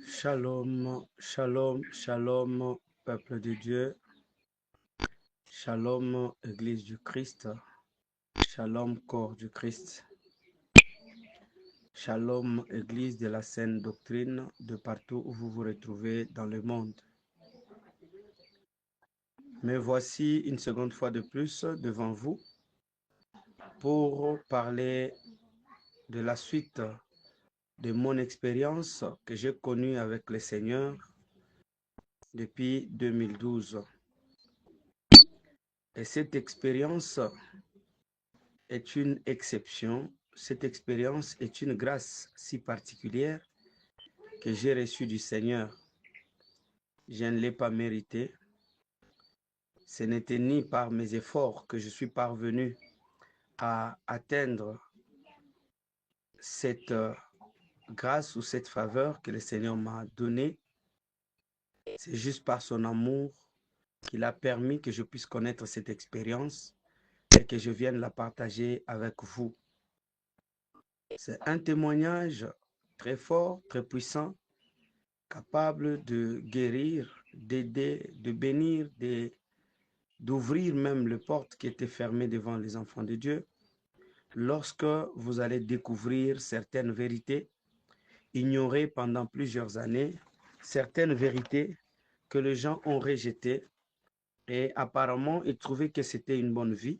Shalom, shalom, shalom, peuple de Dieu. Shalom, Église du Christ. Shalom, corps du Christ. Shalom, Église de la Sainte Doctrine, de partout où vous vous retrouvez dans le monde. Me voici une seconde fois de plus devant vous pour parler de la suite de mon expérience que j'ai connue avec le Seigneur depuis 2012. Et cette expérience est une exception. Cette expérience est une grâce si particulière que j'ai reçue du Seigneur. Je ne l'ai pas méritée. Ce n'était ni par mes efforts que je suis parvenu à atteindre cette grâce ou cette faveur que le Seigneur m'a donnée. C'est juste par son amour qu'il a permis que je puisse connaître cette expérience et que je vienne la partager avec vous. C'est un témoignage très fort, très puissant, capable de guérir, d'aider, de bénir, d'ouvrir même les portes qui étaient fermées devant les enfants de Dieu. Lorsque vous allez découvrir certaines vérités, ignorées pendant plusieurs années, certaines vérités que les gens ont rejetées et apparemment ils trouvaient que c'était une bonne vie,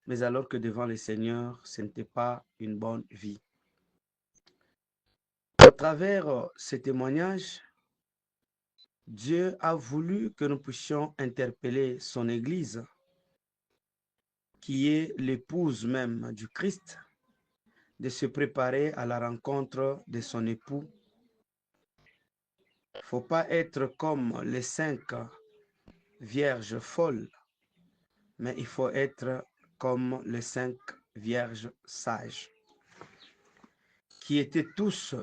mais alors que devant le Seigneur, ce n'était pas une bonne vie. À travers ces témoignages, Dieu a voulu que nous puissions interpeller son Église, qui est l'épouse même du Christ, de se préparer à la rencontre de son époux. Il ne faut pas être comme les 5 vierges folles, mais il faut être comme les 5 vierges sages, qui étaient tous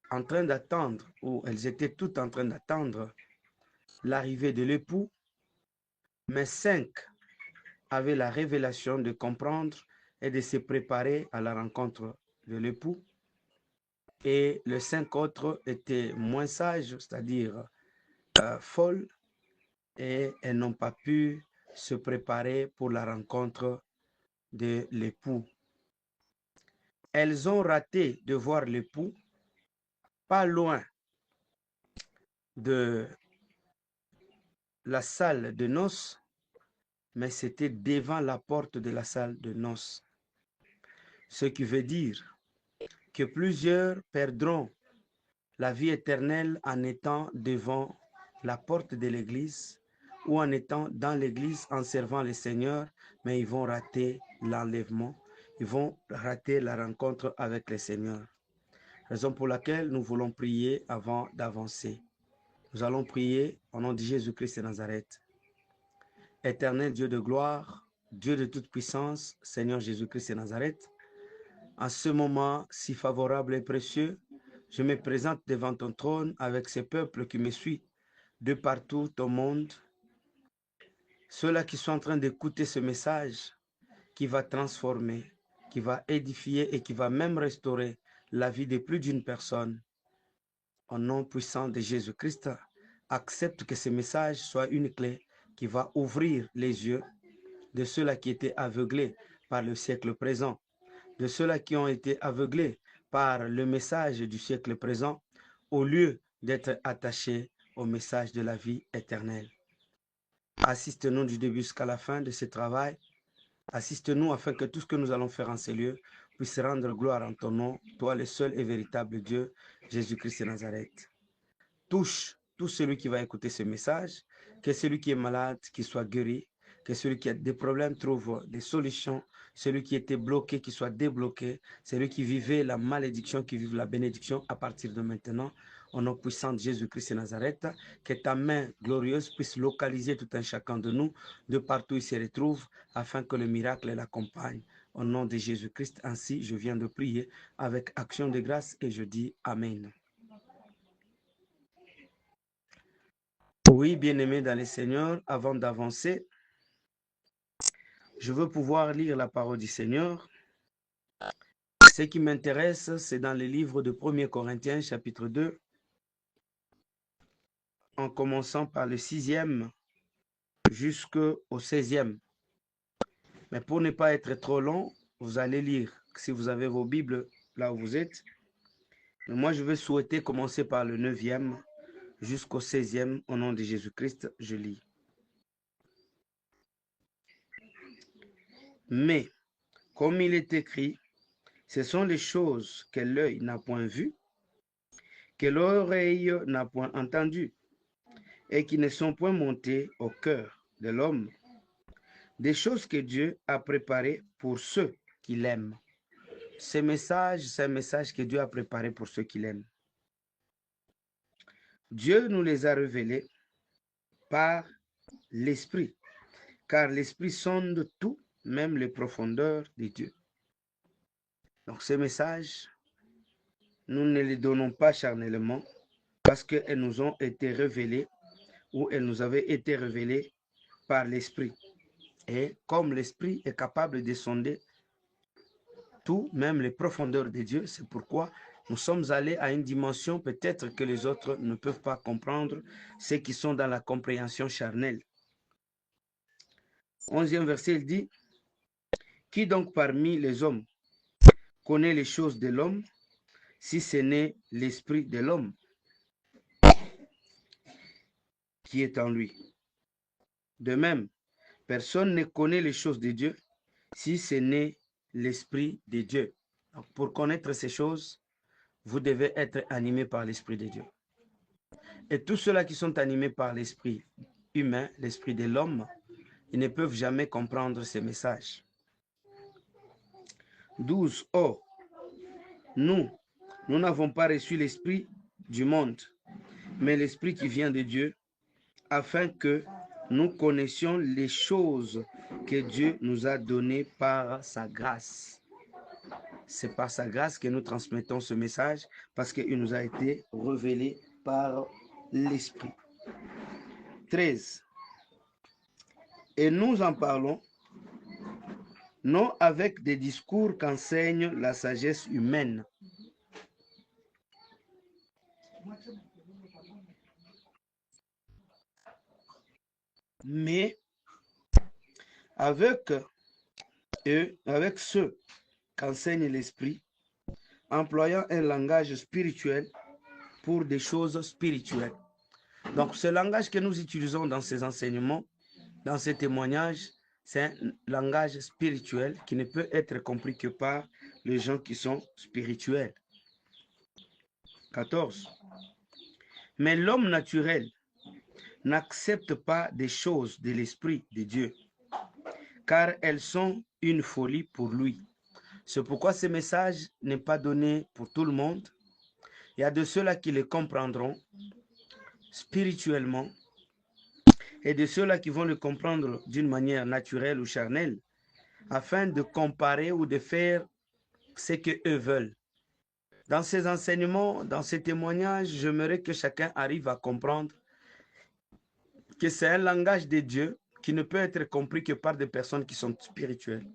en train d'attendre, ou elles étaient toutes en train d'attendre l'arrivée de l'époux, mais 5 avaient la révélation de comprendre et de se préparer à la rencontre de l'époux. Et les 5 autres étaient moins sages, c'est-à-dire folles, et elles n'ont pas pu se préparer pour la rencontre de l'époux. Elles ont raté de voir l'époux pas loin de la salle de noces, mais c'était devant la porte de la salle de noces. Ce qui veut dire que plusieurs perdront la vie éternelle en étant devant la porte de l'église ou en étant dans l'église en servant le Seigneur, mais ils vont rater l'enlèvement, ils vont rater la rencontre avec le Seigneur. Raison pour laquelle nous voulons prier avant d'avancer. Nous allons prier au nom de Jésus-Christ de Nazareth. Éternel Dieu de gloire, Dieu de toute puissance, Seigneur Jésus-Christ de Nazareth, en ce moment si favorable et précieux, je me présente devant ton trône avec ces peuples qui me suivent de partout au monde, ceux-là qui sont en train d'écouter ce message qui va transformer, qui va édifier et qui va même restaurer la vie de plus d'une personne. Au nom puissant de Jésus-Christ, accepte que ce message soit une clé qui va ouvrir les yeux de ceux-là qui étaient aveuglés par le siècle présent, de ceux-là qui ont été aveuglés par le message du siècle présent, au lieu d'être attachés au message de la vie éternelle. Assiste-nous du début jusqu'à la fin de ce travail. Assiste-nous afin que tout ce que nous allons faire en ces lieux puisse rendre gloire en ton nom, toi le seul et véritable Dieu, Jésus-Christ de Nazareth. Touche tout celui qui va écouter ce message, que celui qui est malade, qu'il soit guéri, que celui qui a des problèmes trouve des solutions, celui qui était bloqué, qu'il soit débloqué, celui qui vivait la malédiction, qui vive la bénédiction à partir de maintenant. Au nom puissant de Jésus-Christ de Nazareth, que ta main glorieuse puisse localiser tout un chacun de nous, de partout où il se retrouve, afin que le miracle l'accompagne. Au nom de Jésus-Christ, ainsi je viens de prier avec action de grâce et je dis Amen. Oui, bien-aimés dans le Seigneur, avant d'avancer, je veux pouvoir lire la parole du Seigneur. Ce qui m'intéresse, c'est dans le livre de 1 Corinthiens, chapitre 2, en commençant par le 6e jusqu'au 16e. Mais pour ne pas être trop long, vous allez lire, si vous avez vos Bibles là où vous êtes. Mais moi, je vais souhaiter commencer par le 9e jusqu'au 16e. Au nom de Jésus-Christ, je lis. Mais, comme il est écrit, ce sont les choses que l'œil n'a point vues, que l'oreille n'a point entendues, et qui ne sont point montées au cœur de l'homme, des choses que Dieu a préparées pour ceux qui l'aiment. Ce message, c'est un message que Dieu a préparé pour ceux qui l'aiment. Dieu nous les a révélés par l'Esprit, car l'Esprit sonde tout, même les profondeurs de Dieu. Donc ce message, nous ne les donnons pas charnellement parce qu'elles nous ont été révélées ou elles nous avaient été révélées par l'Esprit. Et comme l'Esprit est capable de sonder tout, même les profondeurs de Dieu, c'est pourquoi nous sommes allés à une dimension peut-être que les autres ne peuvent pas comprendre, ceux qui sont dans la compréhension charnelle. 11e verset, il dit, « Qui donc parmi les hommes connaît les choses de l'homme, si ce n'est l'esprit de l'homme qui est en lui? De même, personne ne connaît les choses de Dieu, si ce n'est l'esprit de Dieu. » Donc, pour connaître ces choses, vous devez être animé par l'esprit de Dieu. Et tous ceux-là qui sont animés par l'esprit humain, l'esprit de l'homme, ils ne peuvent jamais comprendre ces messages. 12. Or, nous n'avons pas reçu l'esprit du monde, mais l'esprit qui vient de Dieu, afin que nous connaissions les choses que Dieu nous a données par sa grâce. C'est par sa grâce que nous transmettons ce message, parce qu'il nous a été révélé par l'esprit. 13. Et nous en parlons, non avec des discours qu'enseigne la sagesse humaine, mais avec ceux qu'enseigne l'esprit, employant un langage spirituel pour des choses spirituelles. Donc, ce langage que nous utilisons dans ces enseignements, dans ces témoignages, c'est un langage spirituel qui ne peut être compris que par les gens qui sont spirituels. 14. Mais l'homme naturel n'accepte pas des choses de l'Esprit de Dieu, car elles sont une folie pour lui. C'est pourquoi ce message n'est pas donné pour tout le monde. Il y a de ceux-là qui le comprendront spirituellement et de ceux-là qui vont le comprendre d'une manière naturelle ou charnelle, afin de comparer ou de faire ce qu'eux veulent. Dans ces enseignements, dans ces témoignages, j'aimerais que chacun arrive à comprendre que c'est un langage de Dieu qui ne peut être compris que par des personnes qui sont spirituelles.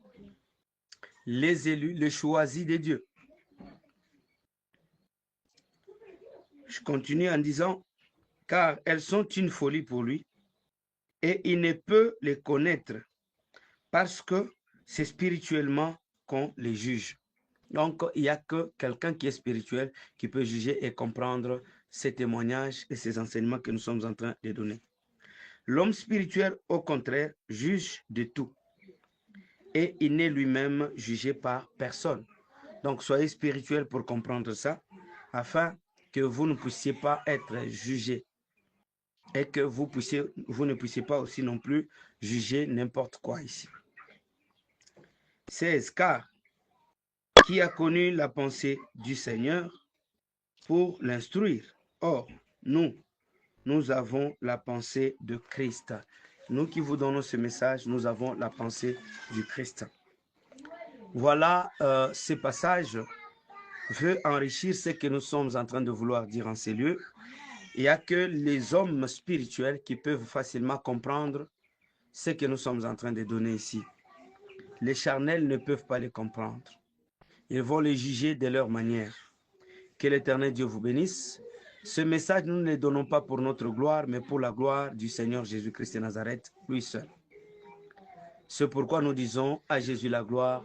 Les élus, les choisis de Dieu. Je continue en disant, car elles sont une folie pour lui et il ne peut les connaître parce que c'est spirituellement qu'on les juge. Donc, il n'y a que quelqu'un qui est spirituel qui peut juger et comprendre ces témoignages et ces enseignements que nous sommes en train de donner. L'homme spirituel, au contraire, juge de tout. Et il n'est lui-même jugé par personne. Donc, soyez spirituel pour comprendre ça, afin que vous ne puissiez pas être jugé. Et que vous ne puissiez pas aussi non plus juger n'importe quoi ici. 16. Car qui a connu la pensée du Seigneur pour l'instruire? Or, nous avons la pensée de Christ. Nous qui vous donnons ce message, nous avons la pensée du Christ. Voilà, ce passage veut enrichir ce que nous sommes en train de vouloir dire en ces lieux. Il n'y a que les hommes spirituels qui peuvent facilement comprendre ce que nous sommes en train de donner ici. Les charnels ne peuvent pas les comprendre. Ils vont les juger de leur manière. Que l'Éternel Dieu vous bénisse. Ce message, nous ne le donnons pas pour notre gloire, mais pour la gloire du Seigneur Jésus-Christ de Nazareth, lui seul. C'est pourquoi nous disons à Jésus la gloire,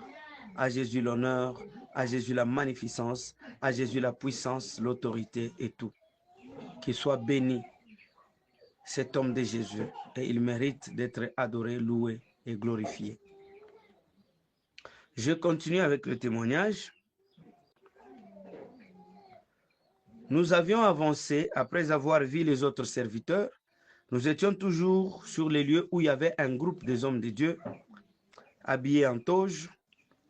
à Jésus l'honneur, à Jésus la magnificence, à Jésus la puissance, l'autorité et tout. Qu'il soit béni cet homme de Jésus et il mérite d'être adoré, loué et glorifié. Je continue avec le témoignage. Nous avions avancé après avoir vu les autres serviteurs. Nous étions toujours sur les lieux où il y avait un groupe des hommes de Dieu habillés en toge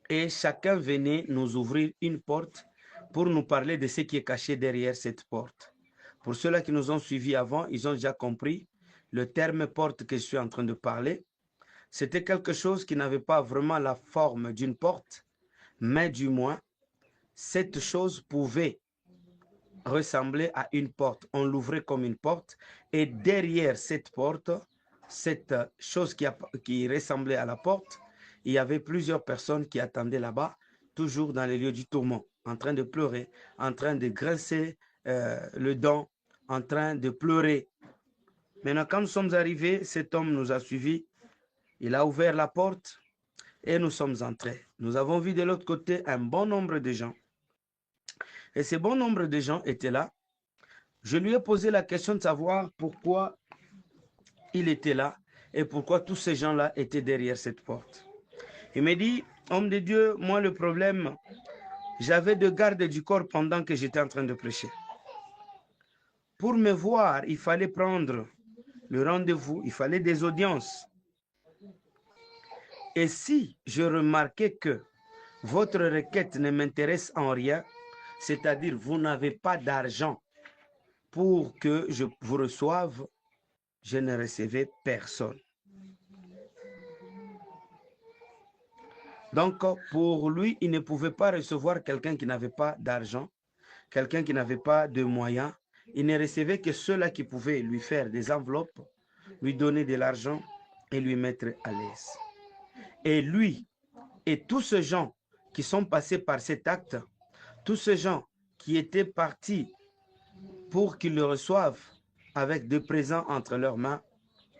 et chacun venait nous ouvrir une porte pour nous parler de ce qui est caché derrière cette porte. Pour ceux-là qui nous ont suivis avant, ils ont déjà compris le terme porte que je suis en train de parler. C'était quelque chose qui n'avait pas vraiment la forme d'une porte, mais du moins, cette chose pouvait ressembler à une porte. On l'ouvrait comme une porte et derrière cette porte, cette chose qui ressemblait à la porte, il y avait plusieurs personnes qui attendaient là-bas, toujours dans les lieux du tourment, en train de pleurer, en train de grincer le dent, en train de pleurer. Maintenant, quand nous sommes arrivés, cet homme nous a suivis, il a ouvert la porte et nous sommes entrés. Nous avons vu de l'autre côté un bon nombre de gens. Et ce bon nombre de gens étaient là. Je lui ai posé la question de savoir pourquoi il était là et pourquoi tous ces gens-là étaient derrière cette porte. Il m'a dit, homme de Dieu, moi le problème, j'avais de garde du corps pendant que j'étais en train de prêcher. Pour me voir, il fallait prendre le rendez-vous, il fallait des audiences. Et si je remarquais que votre requête ne m'intéresse en rien, c'est-à-dire vous n'avez pas d'argent pour que je vous reçoive, je ne recevais personne. Donc, pour lui, il ne pouvait pas recevoir quelqu'un qui n'avait pas d'argent, quelqu'un qui n'avait pas de moyens. Il ne recevait que ceux-là qui pouvaient lui faire des enveloppes, lui donner de l'argent et lui mettre à l'aise. Et lui et tous ces gens qui sont passés par cet acte, tous ces gens qui étaient partis pour qu'ils le reçoivent avec des présents entre leurs mains,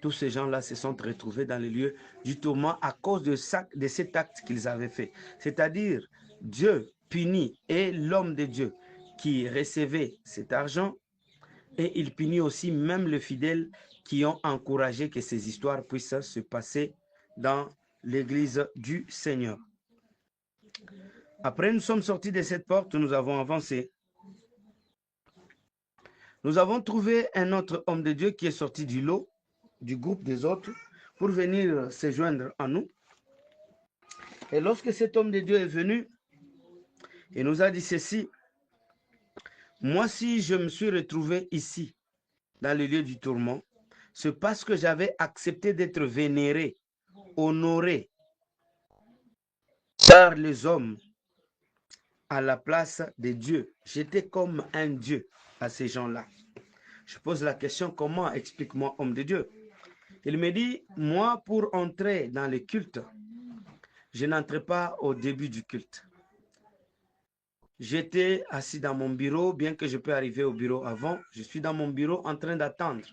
tous ces gens-là se sont retrouvés dans les lieux du tourment à cause de cet acte qu'ils avaient fait. C'est-à-dire, Dieu punit et l'homme de Dieu qui recevait cet argent, et il punit aussi même les fidèles qui ont encouragé que ces histoires puissent se passer dans l'église du Seigneur. Après, nous sommes sortis de cette porte, nous avons avancé. Nous avons trouvé un autre homme de Dieu qui est sorti du lot, du groupe des autres, pour venir se joindre à nous. Et lorsque cet homme de Dieu est venu, il nous a dit ceci: moi, si je me suis retrouvé ici, dans le lieu du tourment, c'est parce que j'avais accepté d'être vénéré, honoré par les hommes à la place de Dieu. J'étais comme un Dieu à ces gens-là. Je pose la question, comment? Explique-moi, homme de Dieu. Il me dit, moi, pour entrer dans le culte, je n'entrais pas au début du culte. J'étais assis dans mon bureau, bien que je peux arriver au bureau avant, je suis dans mon bureau en train d'attendre.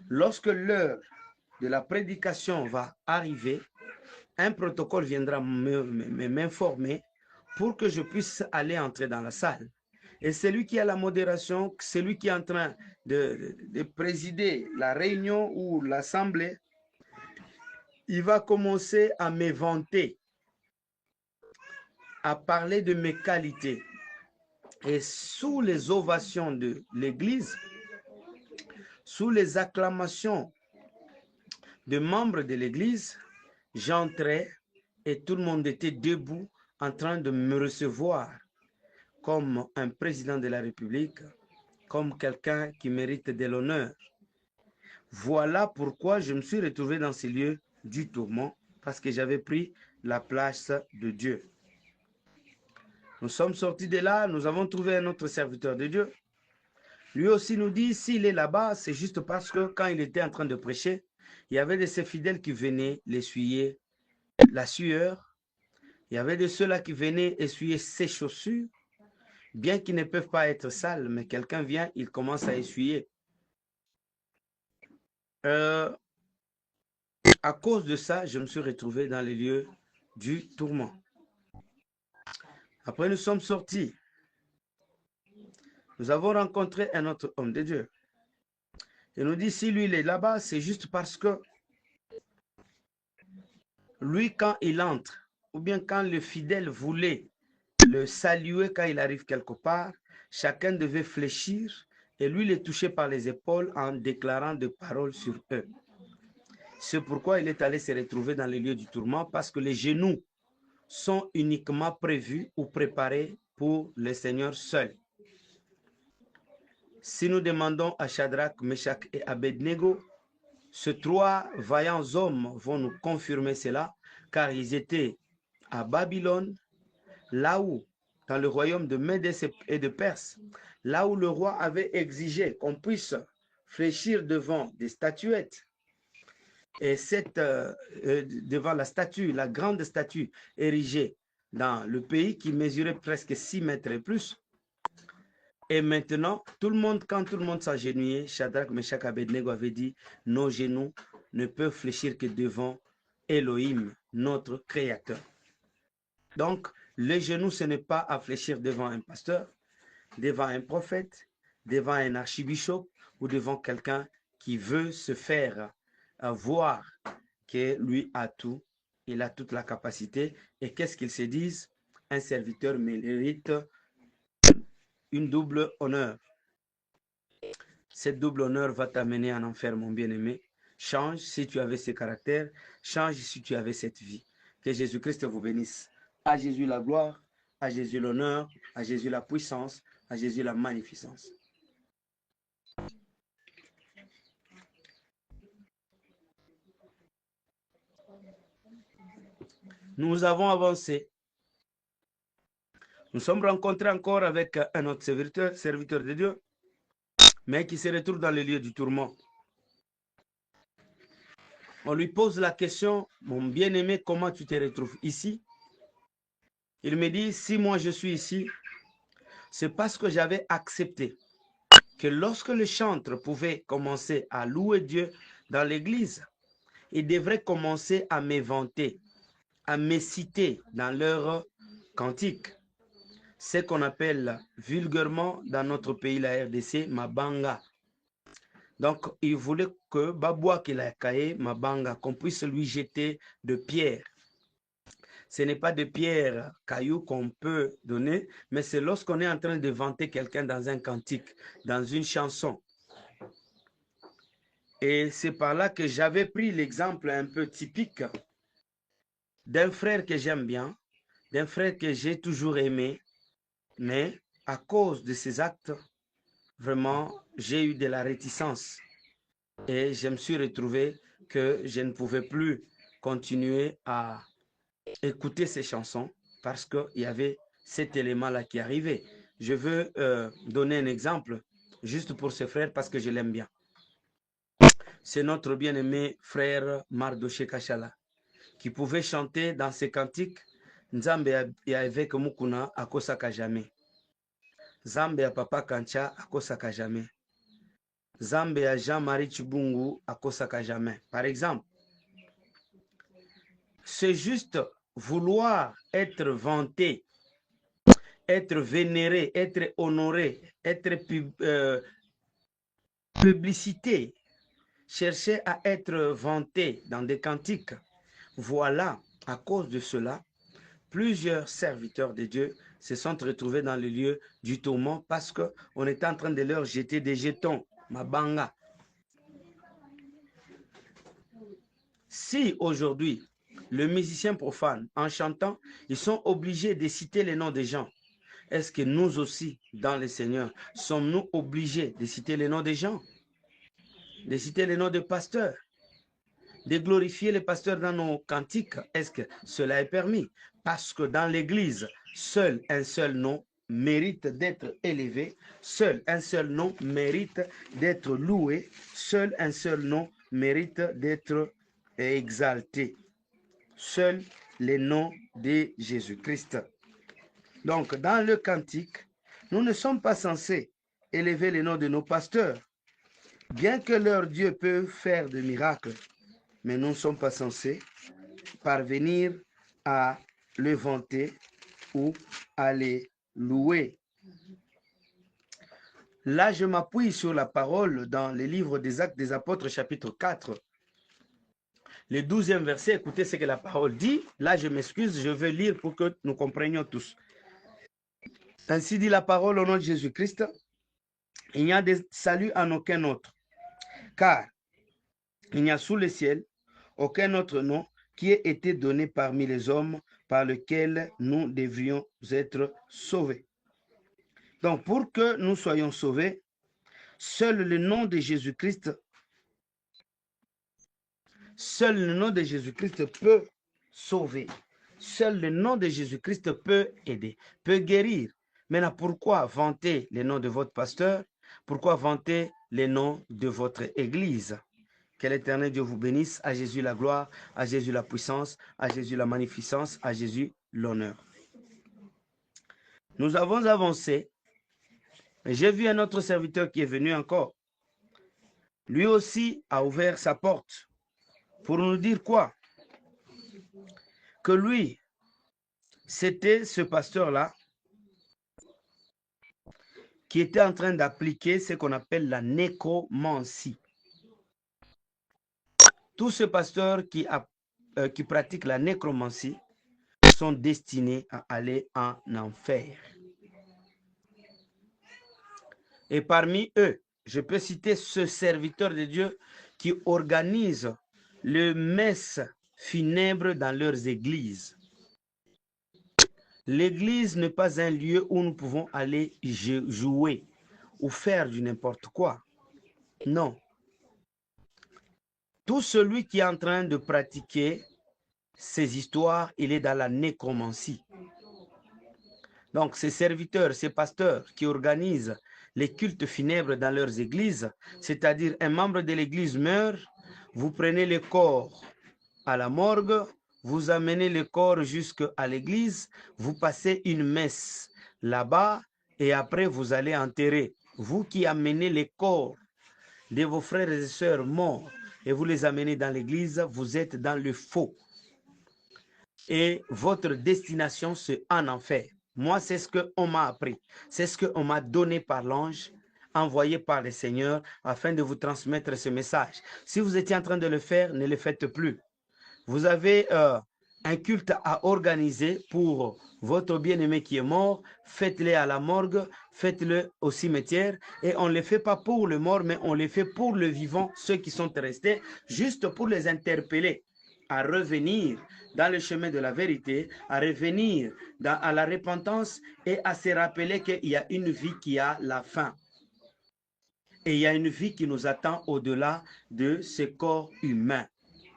Lorsque l'heure de la prédication va arriver, un protocole viendra m'informer pour que je puisse aller entrer dans la salle. Et celui qui a la modération, celui qui est en train de présider la réunion ou l'assemblée, il va commencer à m'éventer, à parler de mes qualités. Et sous les ovations de l'église, sous les acclamations de membres de l'église, j'entrais et tout le monde était debout en train de me recevoir comme un président de la République, comme quelqu'un qui mérite de l'honneur. Voilà pourquoi je me suis retrouvé dans ces lieux du tourment, parce que j'avais pris la place de Dieu. Nous sommes sortis de là, nous avons trouvé un autre serviteur de Dieu. Lui aussi nous dit, s'il est là-bas, c'est juste parce que quand il était en train de prêcher, il y avait de ses fidèles qui venaient l'essuyer la sueur. Il y avait de ceux-là qui venaient essuyer ses chaussures. bien qu'ils ne peuvent pas être sales, mais quelqu'un vient, il commence à essuyer. À cause de ça, je me suis retrouvé dans les lieux du tourment. Après, nous sommes sortis. Nous avons rencontré un autre homme de Dieu. Il nous dit, si lui, il est là-bas, c'est juste parce que lui, quand il entre, ou bien quand le fidèle voulait le saluer quand il arrive quelque part, chacun devait fléchir et lui les toucher par les épaules en déclarant des paroles sur eux. C'est pourquoi il est allé se retrouver dans les lieux du tourment, parce que les genoux sont uniquement prévus ou préparés pour le Seigneur seul. Si nous demandons à Shadrach, Meshach et Abednego, ces trois vaillants hommes vont nous confirmer cela, car ils étaient à Babylone, là où, dans le royaume de Médès et de Perse, là où le roi avait exigé qu'on puisse fléchir devant des statuettes. Et devant la statue, la grande statue érigée dans le pays qui mesurait presque 6 mètres et plus. Et maintenant, quand tout le monde s'agenouillait, Shadrach, Meshach, Abednego avait dit, nos genoux ne peuvent fléchir que devant Elohim, notre Créateur. Donc, les genoux, ce n'est pas à fléchir devant un pasteur, devant un prophète, devant un archibishop ou devant quelqu'un qui veut se faire voir que lui a tout, il a toute la capacité. Et qu'est-ce qu'ils se disent? Un serviteur mérite une double honneur. Cette double honneur va t'amener en enfer, mon bien-aimé. Change si tu avais ce caractère, change si tu avais cette vie. Que Jésus-Christ vous bénisse. À Jésus la gloire, à Jésus l'honneur, à Jésus la puissance, à Jésus la magnificence. Nous avons avancé. Nous sommes rencontrés encore avec un autre serviteur de Dieu, mais qui se retrouve dans le lieu du tourment. On lui pose la question, mon bien-aimé, comment tu te retrouves ici? Il me dit, si moi je suis ici, c'est parce que j'avais accepté que lorsque le chantre pouvait commencer à louer Dieu dans l'église, il devrait commencer à m'éventer, à me citer dans leur cantique. Ce qu'on appelle vulgairement dans notre pays, la RDC, Mabanga. Donc, il voulait que Baboua Kilakaye, Mabanga, qu'on puisse lui jeter de pierres. Ce n'est pas de pierres, cailloux qu'on peut donner, mais c'est lorsqu'on est en train de vanter quelqu'un dans un cantique, dans une chanson. Et c'est par là que j'avais pris l'exemple un peu typique d'un frère que j'aime bien, d'un frère que j'ai toujours aimé, mais à cause de ses actes, vraiment, j'ai eu de la réticence. Et je me suis retrouvé que je ne pouvais plus continuer à écouter ces chansons parce qu'il y avait cet élément-là qui arrivait. Je veux donner un exemple juste pour ce frère parce que je l'aime bien. C'est notre bien-aimé frère Mardoché Kachala qui pouvait chanter dans ses cantiques Nzambe ya avec Mukuna akosaka jamais. Nzambe ya Papa Kancha akosaka jamais. Nzambe ya Jean-Marie Chibungu akosaka jamais. Par exemple, c'est juste vouloir être vanté, être vénéré, être honoré, être publicité, chercher à être vanté dans des cantiques. Voilà, à cause de cela, plusieurs serviteurs de Dieu se sont retrouvés dans le lieu du tourment parce qu'on était en train de leur jeter des jetons, mabanga. Si aujourd'hui, le musicien profane, en chantant, ils sont obligés de citer les noms des gens, est-ce que nous aussi, dans le Seigneur, sommes-nous obligés de citer les noms des gens, de citer les noms des pasteurs, de glorifier les pasteurs dans nos cantiques? Est-ce que cela est permis? Parce que dans l'Église, seul un seul nom mérite d'être élevé, seul un seul nom mérite d'être loué, seul un seul nom mérite d'être exalté. Seul le nom de Jésus-Christ. Donc, dans le cantique, Nous ne sommes pas censés élever le nom de nos pasteurs, bien que leur Dieu peut faire des miracles, mais nous ne sommes pas censés parvenir à le vanter ou à les louer. Là, je m'appuie sur la parole dans le livre des Actes des Apôtres, chapitre 4. Le 12e verset, écoutez ce que la parole dit. Là, je m'excuse, je vais lire pour que nous comprenions tous. Ainsi dit la parole au nom de Jésus-Christ. Il n'y a de salut en aucun autre, car il n'y a sous le ciel aucun autre nom qui ait été donné parmi les hommes par lequel nous devrions être sauvés. Donc, pour que nous soyons sauvés, seul le nom de Jésus-Christ peut sauver. Seul le nom de Jésus-Christ peut aider, peut guérir. Maintenant, pourquoi vanter le nom de votre pasteur? Pourquoi vanter le nom de votre église? Que l'Éternel Dieu vous bénisse. À Jésus la gloire, à Jésus la puissance, à Jésus la magnificence, à Jésus l'honneur. Nous avons avancé. J'ai vu un autre serviteur qui est venu encore. Lui aussi a ouvert sa porte pour nous dire quoi? Que lui, c'était ce pasteur-là qui était en train d'appliquer ce qu'on appelle la nécromancie. Tous ces pasteurs qui pratiquent la nécromancie sont destinés à aller en enfer. Et parmi eux, je peux citer ce serviteur de Dieu qui organise le messe funèbre dans leurs églises. L'église n'est pas un lieu où nous pouvons aller jouer ou faire du n'importe quoi. Non. Tout celui qui est en train de pratiquer ces histoires, il est dans la nécromancie. Donc, ces serviteurs, ces pasteurs qui organisent les cultes funèbres dans leurs églises, c'est-à-dire un membre de l'église meurt, vous prenez le corps à la morgue, vous amenez le corps jusqu'à l'église, vous passez une messe là-bas et après vous allez enterrer. Vous qui amenez les corps de vos frères et sœurs morts et vous les amenez dans l'église, vous êtes dans le faux. Et votre destination, c'est en enfer. Moi, c'est ce qu'on m'a appris. C'est ce qu'on m'a donné par l'ange, envoyé par le Seigneur, afin de vous transmettre ce message. Si vous étiez en train de le faire, ne le faites plus. Vous avez un culte à organiser pour votre bien-aimé qui est mort, faites-le à la morgue, faites-le au cimetière, et on ne le fait pas pour le mort, mais on le fait pour le vivant, ceux qui sont restés, juste pour les interpeller à revenir dans le chemin de la vérité, à revenir à la repentance et à se rappeler qu'il y a une vie qui a la fin. Et il y a une vie qui nous attend au-delà de ce corps humain.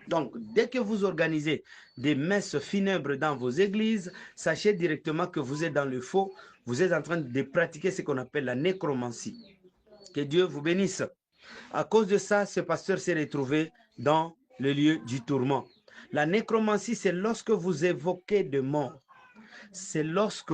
Donc, dès que vous organisez des messes funèbres dans vos églises, sachez directement que vous êtes dans le faux, vous êtes en train de pratiquer ce qu'on appelle la nécromancie. Que Dieu vous bénisse. À cause de ça, ce pasteur s'est retrouvé dans le lieu du tourment. La nécromancie, c'est lorsque vous évoquez de mort. C'est lorsque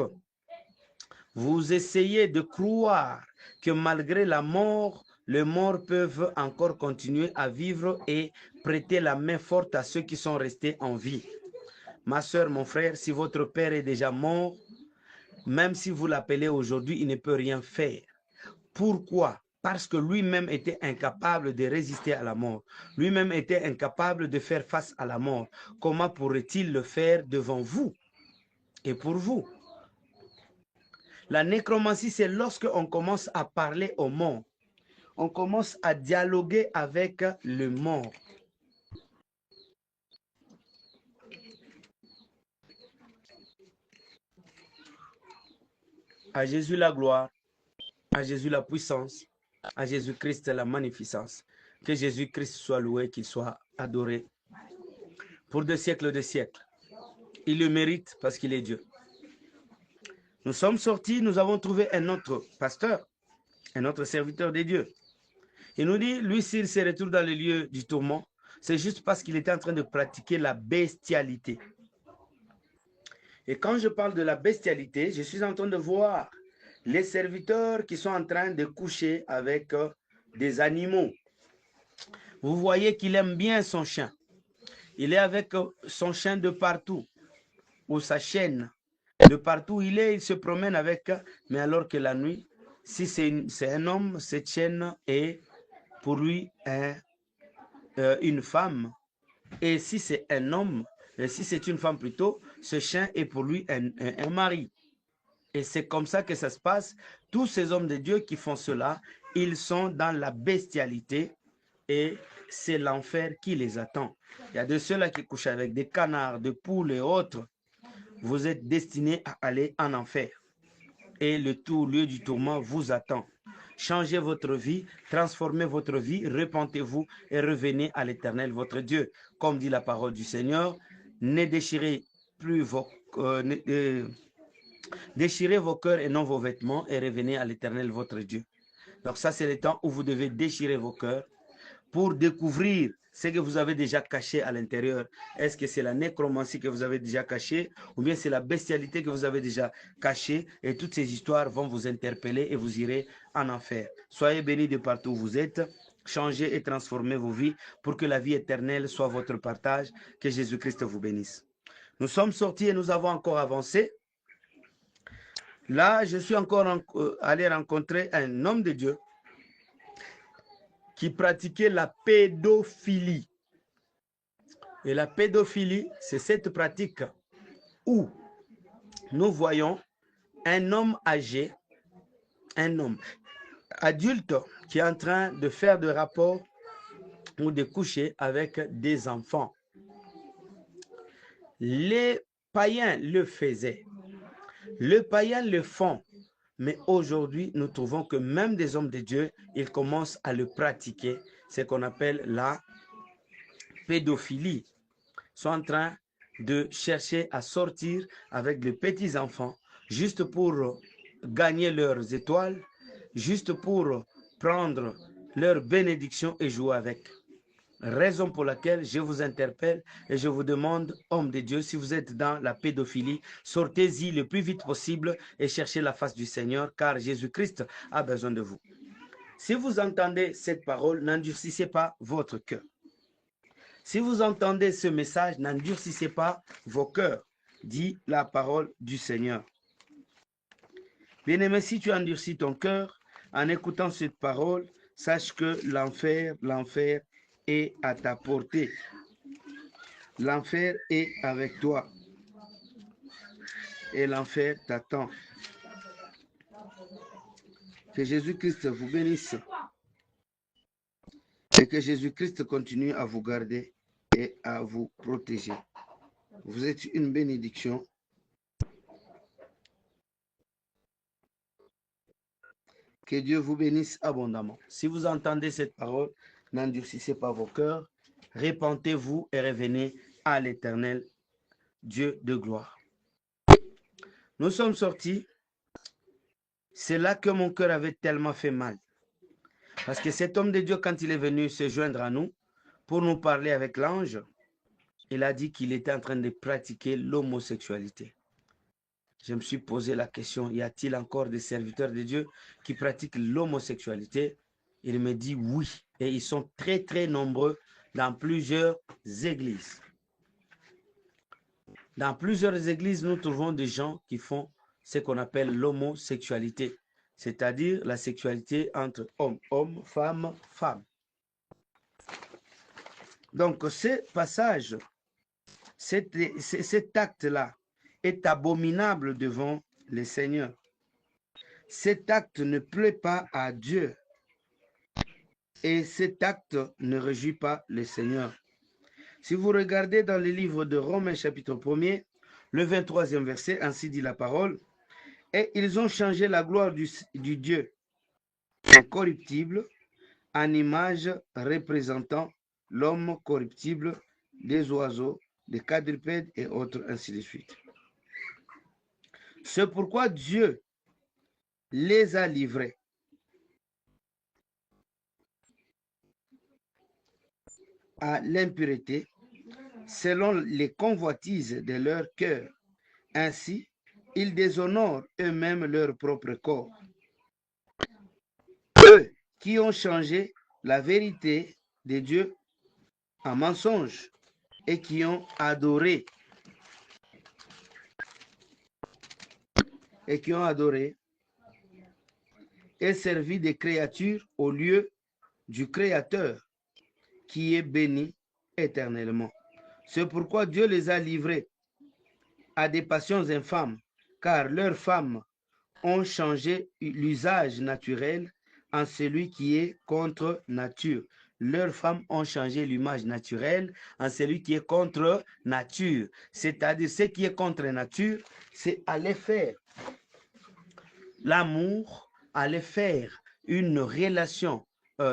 vous essayez de croire que malgré la mort, les morts peuvent encore continuer à vivre et prêter la main forte à ceux qui sont restés en vie. Ma soeur, mon frère, si votre père est déjà mort, même si vous l'appelez aujourd'hui, il ne peut rien faire. Pourquoi? Parce que lui-même était incapable de résister à la mort. Lui-même était incapable de faire face à la mort. Comment pourrait-il le faire devant vous et pour vous? La nécromancie, c'est lorsqu'on commence à parler aux morts. On commence à dialoguer avec le mort. À Jésus la gloire, à Jésus la puissance, à Jésus-Christ la magnificence. Que Jésus-Christ soit loué, qu'il soit adoré pour des siècles de siècles. Il le mérite parce qu'il est Dieu. Nous sommes sortis, nous avons trouvé un autre pasteur, un autre serviteur de Dieu. Il nous dit, lui, s'il se retrouve dans le lieu du tourment, c'est juste parce qu'il était en train de pratiquer la bestialité. Et quand je parle de la bestialité, je suis en train de voir les serviteurs qui sont en train de coucher avec des animaux. Vous voyez qu'il aime bien son chien. Il est avec son chien de partout, ou sa chienne. De partout où il est, il se promène avec, mais alors que la nuit, si c'est un homme, cette chienne est pour lui une femme. Et si c'est un homme, et si c'est une femme plutôt, ce chien est pour lui un mari. Et c'est comme ça que ça se passe. Tous ces hommes de Dieu qui font cela, ils sont dans la bestialité et c'est l'enfer qui les attend. Il y a de ceux-là qui couchent avec des canards, des poules et autres. Vous êtes destinés à aller en enfer. Et le tout lieu du tourment vous attend. Changez votre vie, transformez votre vie, repentez-vous et revenez à l'Éternel, votre Dieu. Comme dit la parole du Seigneur, ne déchirez plus déchirez vos cœurs et non vos vêtements et revenez à l'Éternel, votre Dieu. Donc ça, c'est le temps où vous devez déchirer vos cœurs pour découvrir ce que vous avez déjà caché à l'intérieur. Est-ce que c'est la nécromancie que vous avez déjà cachée ou bien c'est la bestialité que vous avez déjà cachée et toutes ces histoires vont vous interpeller et vous irez en enfer. Soyez bénis de partout où vous êtes. Changez et transformez vos vies pour que la vie éternelle soit votre partage. Que Jésus-Christ vous bénisse. Nous sommes sortis et nous avons encore avancé. Là, je suis encore allé rencontrer un homme de Dieu qui pratiquait la pédophilie. Et la pédophilie, c'est cette pratique où nous voyons un homme âgé, un homme adulte qui est en train de faire des rapports ou de coucher avec des enfants. Les païens le faisaient. Les païens le font. Mais aujourd'hui, nous trouvons que même des hommes de Dieu, ils commencent à le pratiquer, ce qu'on appelle la pédophilie. Ils sont en train de chercher à sortir avec les petits-enfants, juste pour gagner leurs étoiles, juste pour prendre leur bénédiction et jouer avec. Raison pour laquelle je vous interpelle et je vous demande, hommes de Dieu, si vous êtes dans la pédophilie, sortez-y le plus vite possible et cherchez la face du Seigneur, car Jésus-Christ a besoin de vous. Si vous entendez cette parole, n'endurcissez pas votre cœur. Si vous entendez ce message, n'endurcissez pas vos cœurs, dit la parole du Seigneur. Bien-aimé, si tu endurcis ton cœur en écoutant cette parole, sache que l'enfer est à ta portée. L'enfer est avec toi. Et l'enfer t'attend. Que Jésus-Christ vous bénisse. Et que Jésus-Christ continue à vous garder et à vous protéger. Vous êtes une bénédiction. Que Dieu vous bénisse abondamment. Si vous entendez cette parole, n'endurcissez pas vos cœurs. Repentez-vous et revenez à l'Éternel, Dieu de gloire. Nous sommes sortis. C'est là que mon cœur avait tellement fait mal. Parce que cet homme de Dieu, quand il est venu se joindre à nous pour nous parler avec l'ange, il a dit qu'il était en train de pratiquer l'homosexualité. Je me suis posé la question, y a-t-il encore des serviteurs de Dieu qui pratiquent l'homosexualité? Il me dit oui. Et ils sont très, très nombreux dans plusieurs églises. Dans plusieurs églises, nous trouvons des gens qui font ce qu'on appelle l'homosexualité, c'est-à-dire la sexualité entre homme, femme. Donc, ce passage, cet acte-là est abominable devant le Seigneur. Cet acte ne plaît pas à Dieu et cet acte ne réjouit pas le Seigneur. Si vous regardez dans le livre de Romains chapitre 1er, le 23e verset, ainsi dit la parole, « Et ils ont changé la gloire du Dieu incorruptible en image représentant l'homme corruptible, des oiseaux, des quadrupèdes et autres, ainsi de suite. » C'est pourquoi Dieu les a livrés à l'impureté selon les convoitises de leur cœur. Ainsi, ils déshonorent eux-mêmes leur propre corps. Eux qui ont changé la vérité de Dieu en mensonge et qui ont adoré et servi des créatures au lieu du Créateur qui est béni éternellement. C'est pourquoi Dieu les a livrés à des passions infâmes, car leurs femmes ont changé l'usage naturel en celui qui est contre nature. Leurs femmes ont changé l'image naturelle en celui qui est contre nature. C'est-à-dire, ce qui est contre nature, c'est aller faire l'amour, aller faire une relation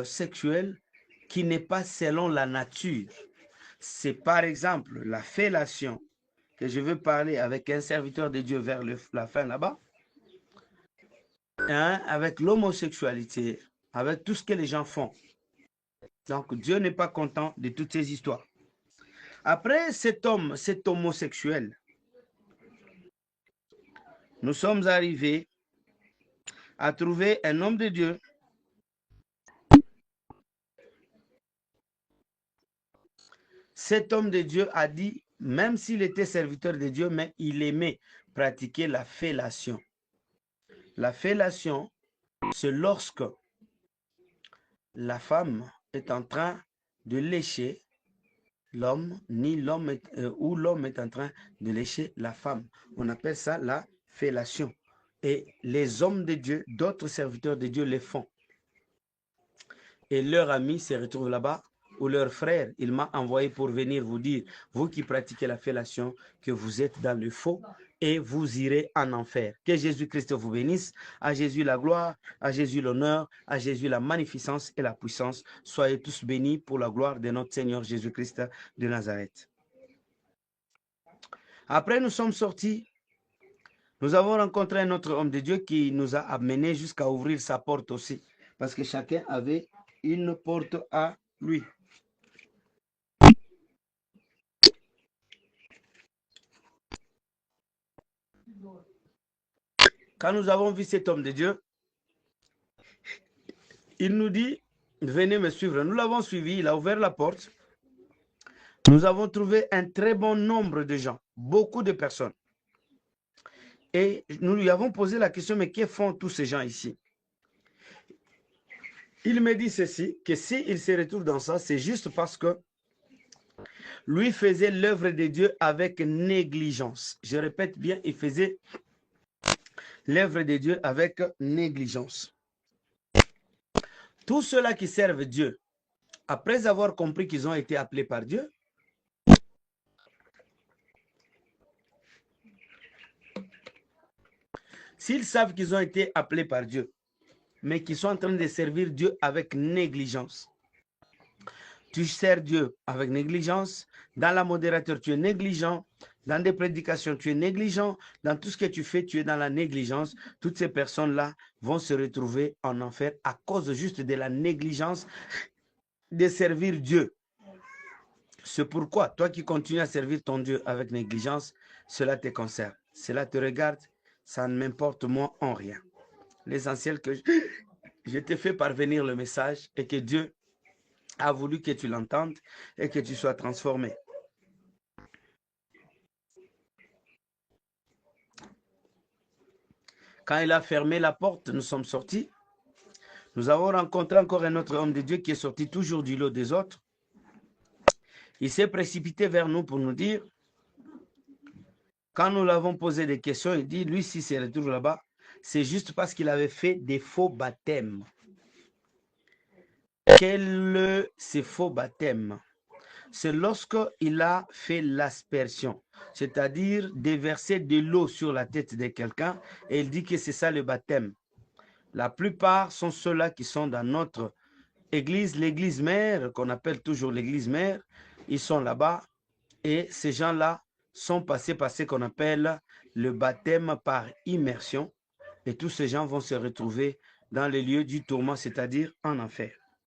sexuelle qui n'est pas selon la nature. C'est par exemple la fellation que je veux parler avec un serviteur de Dieu vers la fin là-bas, hein, avec l'homosexualité, avec tout ce que les gens font. Donc Dieu n'est pas content de toutes ces histoires. Après cet homosexuel, nous sommes arrivés à trouver un homme de Dieu Cet homme de Dieu a dit, même s'il était serviteur de Dieu, mais il aimait pratiquer la fellation. La fellation, c'est lorsque la femme est en train de lécher l'homme, ou l'homme est en train de lécher la femme. On appelle ça la fellation. Et les hommes de Dieu, d'autres serviteurs de Dieu les font. Et leurs amis se retrouvent là-bas, ou leur frère, il m'a envoyé pour venir vous dire, vous qui pratiquez la fellation, que vous êtes dans le faux et vous irez en enfer. Que Jésus-Christ vous bénisse. À Jésus la gloire, à Jésus l'honneur, à Jésus la magnificence et la puissance. Soyez tous bénis pour la gloire de notre Seigneur Jésus-Christ de Nazareth. Après, nous sommes sortis. Nous avons rencontré un autre homme de Dieu qui nous a amenés jusqu'à ouvrir sa porte aussi. Parce que chacun avait une porte à lui. Quand nous avons vu cet homme de Dieu, il nous dit, venez me suivre. Nous l'avons suivi, il a ouvert la porte. Nous avons trouvé un très bon nombre de gens, beaucoup de personnes. Et nous lui avons posé la question, mais que font tous ces gens ici? Il me dit ceci, que s'il se retrouve dans ça, c'est juste parce que lui faisait l'œuvre de Dieu avec négligence. Je répète bien, il faisait l'œuvre de Dieu avec négligence. Tous ceux-là qui servent Dieu, après avoir compris qu'ils ont été appelés par Dieu, s'ils savent qu'ils ont été appelés par Dieu, mais qu'ils sont en train de servir Dieu avec négligence. Tu sers Dieu avec négligence. Dans la modérature, tu es négligent. Dans des prédications, tu es négligent. Dans tout ce que tu fais, tu es dans la négligence. Toutes ces personnes-là vont se retrouver en enfer à cause juste de la négligence de servir Dieu. C'est pourquoi, toi qui continues à servir ton Dieu avec négligence, cela te concerne. Cela te regarde, ça ne m'importe moi en rien. L'essentiel que je t'ai fait parvenir le message et que Dieu a voulu que tu l'entendes et que tu sois transformé. Quand il a fermé la porte, nous sommes sortis. Nous avons rencontré encore un autre homme de Dieu qui est sorti toujours du lot des autres. Il s'est précipité vers nous pour nous dire, quand nous l'avons posé des questions, il dit, lui, s'il se retrouve là-bas, c'est juste parce qu'il avait fait des faux baptêmes. Quel ces faux baptêmes? C'est lorsqu'il a fait l'aspersion, c'est-à-dire déverser de l'eau sur la tête de quelqu'un, et il dit que c'est ça le baptême. La plupart sont ceux-là qui sont dans notre église, l'église mère, qu'on appelle toujours l'église mère. Ils sont là-bas, et ces gens-là sont passés par ce qu'on appelle le baptême par immersion, et tous ces gens vont se retrouver dans les lieux du tourment, c'est-à-dire en enfer.